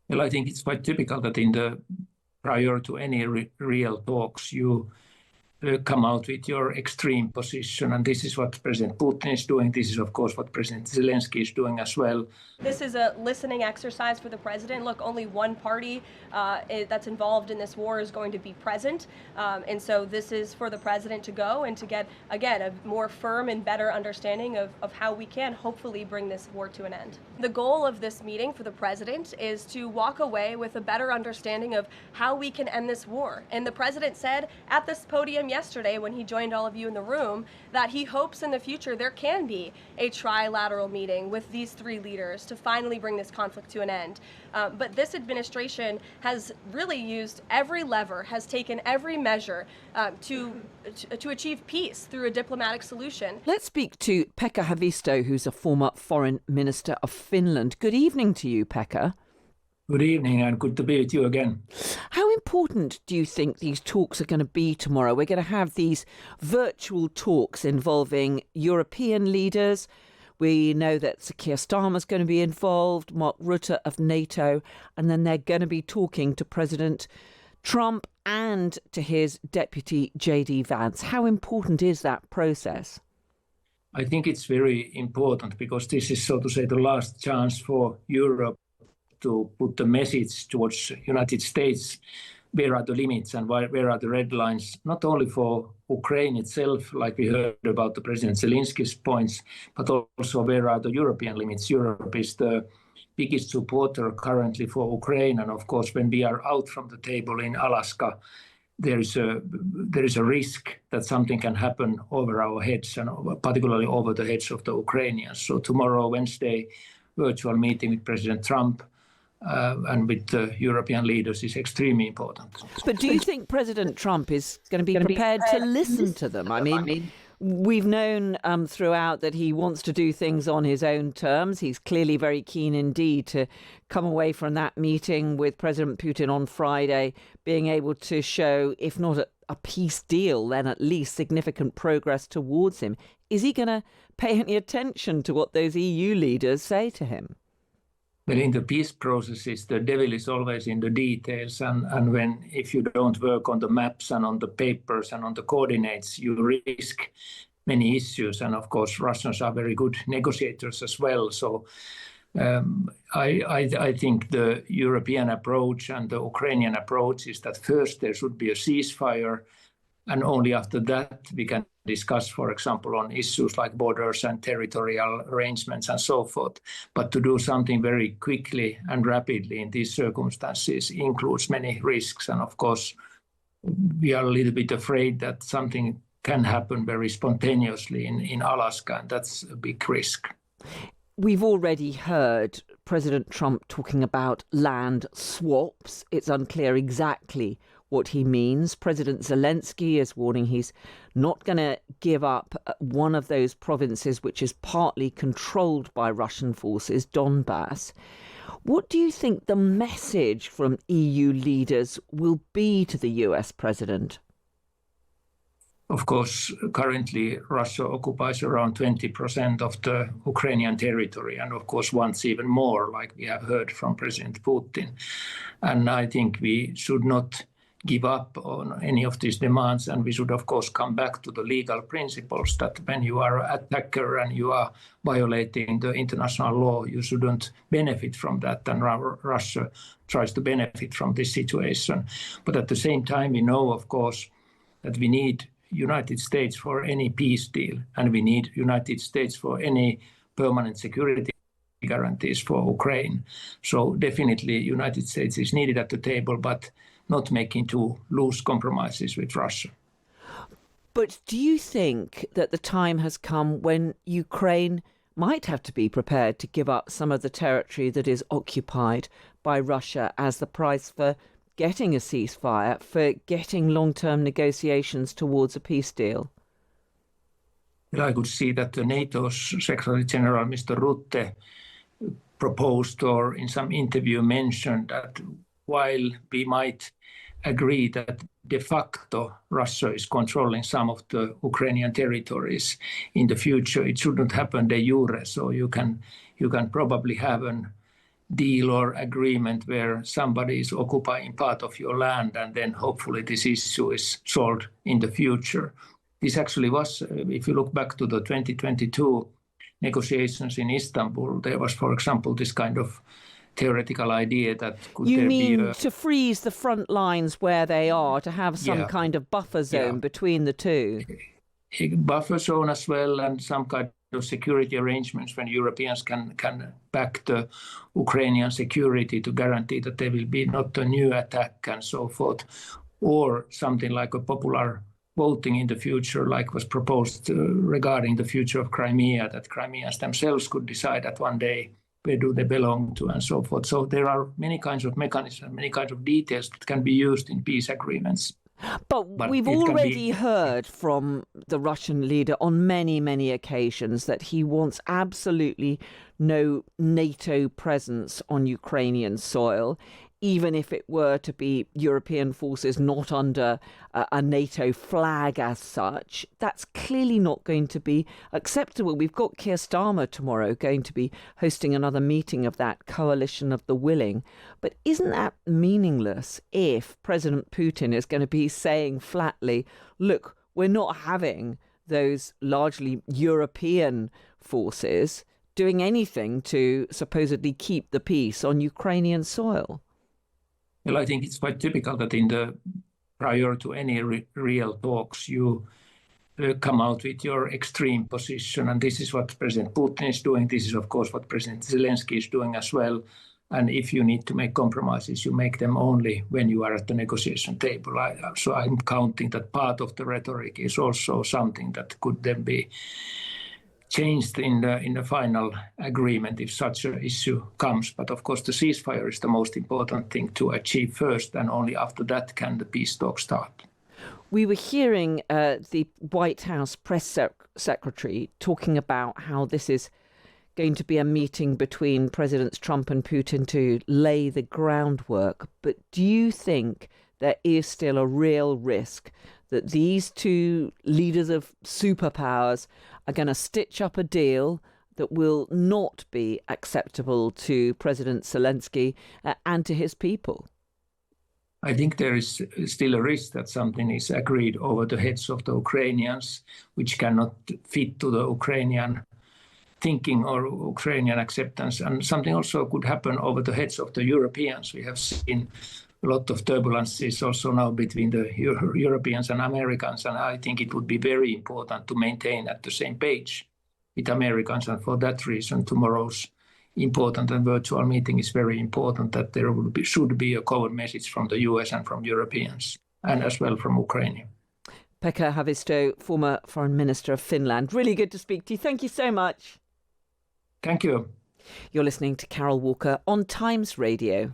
Well, I think it's quite typical that prior to any real talks, you come out with your extreme position. And this is what President Putin is doing. This is, of course, what President Zelensky is doing as well. This is a listening exercise for the president. Look, only one party that's involved in this war is going to be present. And so this is for the president to go and to get, again, a more firm and better understanding of how we can hopefully bring this war to an end. The goal of this meeting for the president is to walk away with a better understanding of how we can end this war. And the president said at this podium yesterday when he joined all of you in the room that he hopes in the future there can be a trilateral meeting with these three leaders to finally bring this conflict to an end. But this administration has really used every lever, has taken every measure to achieve peace through a diplomatic solution. Let's speak to Pekka Havisto, who's a former foreign minister of Finland. Good evening to you, Pekka. Good evening, and good to be with you again. How important do you think these talks are going to be tomorrow? We're going to have these virtual talks involving European leaders. We know that Keir Starmer's going to be involved, Mark Rutte of NATO, and then they're going to be talking to President Trump and to his deputy J.D. Vance. How important is that process? I think it's very important because this is, so to say, the last chance for Europe to put the message towards United States. Where are the limits and where are the red lines, not only for Ukraine itself, like we heard about the President Zelensky's points, but also where are the European limits. Europe is the biggest supporter currently for Ukraine. And of course, when we are out from the table in Alaska, there is a risk that something can happen over our heads, and particularly over the heads of the Ukrainians. So tomorrow, Wednesday, virtual meeting with President Trump and with the European leaders is extremely important. But do you think President Trump is going to be prepared to listen to them? I mean, we've known throughout that he wants to do things on his own terms. He's clearly very keen indeed to come away from that meeting with President Putin on Friday, being able to show, if not a peace deal, then at least significant progress towards him. Is he going to pay any attention to what those EU leaders say to him? Well, in the peace processes, the devil is always in the details. And if you don't work on the maps and on the papers and on the coordinates, you risk many issues. And of course, Russians are very good negotiators as well. So I think the European approach and the Ukrainian approach is that first there should be a ceasefire. And only after that we can discuss, for example, on issues like borders and territorial arrangements and so forth. But to do something very quickly and rapidly in these circumstances includes many risks. And of course, we are a little bit afraid that something can happen very spontaneously in Alaska, and that's a big risk. We've already heard President Trump talking about land swaps. It's unclear exactly what he means. President Zelensky is warning he's not going to give up one of those provinces which is partly controlled by Russian forces, Donbass. What do you think the message from EU leaders will be to the US president? Of course, currently Russia occupies around 20% of the Ukrainian territory, and of course wants even more, like we have heard from President Putin. And I think we should not give up on any of these demands, and we should of course come back to the legal principles that when you are an attacker and you are violating the international law, you shouldn't benefit from that, and Russia tries to benefit from this situation. But at the same time, we know of course that we need United States for any peace deal, and we need United States for any permanent security guarantees for Ukraine. So definitely United States is needed at the table, but not making too loose compromises with Russia. But do you think that the time has come when Ukraine might have to be prepared to give up some of the territory that is occupied by Russia as the price for getting a ceasefire, for getting long-term negotiations towards a peace deal? I could see that the NATO's Secretary General, Mr. Rutte, proposed or in some interview mentioned that while we might agree that de facto Russia is controlling some of the Ukrainian territories in the future, it shouldn't happen de jure. So you can probably have an deal or agreement where somebody is occupying part of your land, and then hopefully this issue is solved in the future. This actually was, if you look back to the 2022 negotiations in Istanbul, there was, for example, this kind of theoretical idea that could you there mean be to freeze the front lines where they are, to have some kind of buffer zone between the two? A buffer zone as well, and some kind of security arrangements when Europeans can back the Ukrainian security to guarantee that there will be not a new attack and so forth, or something like a popular voting in the future, like was proposed regarding the future of Crimea, that Crimeans themselves could decide that one day where do they belong to and so forth. So there are many kinds of mechanisms, many kinds of details that can be used in peace agreements. But we've already heard from the Russian leader on many, many occasions that he wants absolutely no NATO presence on Ukrainian soil, even if it were to be European forces not under a NATO flag as such. That's clearly not going to be acceptable. We've got Keir Starmer tomorrow going to be hosting another meeting of that coalition of the willing. But isn't that meaningless if President Putin is going to be saying flatly, look, we're not having those largely European forces doing anything to supposedly keep the peace on Ukrainian soil? Well, I think it's quite typical that prior to any real talks, you come out with your extreme position. And this is what President Putin is doing. This is, of course, what President Zelensky is doing as well. And if you need to make compromises, you make them only when you are at the negotiation table. So I'm counting that part of the rhetoric is also something that could then be changed in the final agreement if such an issue comes. But of course, the ceasefire is the most important thing to achieve first, and only after that can the peace talk start. We were hearing the White House press secretary talking about how this is going to be a meeting between Presidents Trump and Putin to lay the groundwork. But do you think there is still a real risk that these two leaders of superpowers are going to stitch up a deal that will not be acceptable to President Zelensky and to his people? I think there is still a risk that something is agreed over the heads of the Ukrainians, which cannot fit to the Ukrainian thinking or Ukrainian acceptance. And something also could happen over the heads of the Europeans. We have seen a lot of turbulences also now between the Europeans and Americans, and I think it would be very important to maintain at the same page with Americans, and for that reason tomorrow's important and virtual meeting is very important, that there should be a common message from the US and from Europeans, and as well from Ukraine. Pekka Havisto, former Foreign Minister of Finland. Really good to speak to you. Thank you so much. Thank you. You're listening to Carol Walker on Times Radio.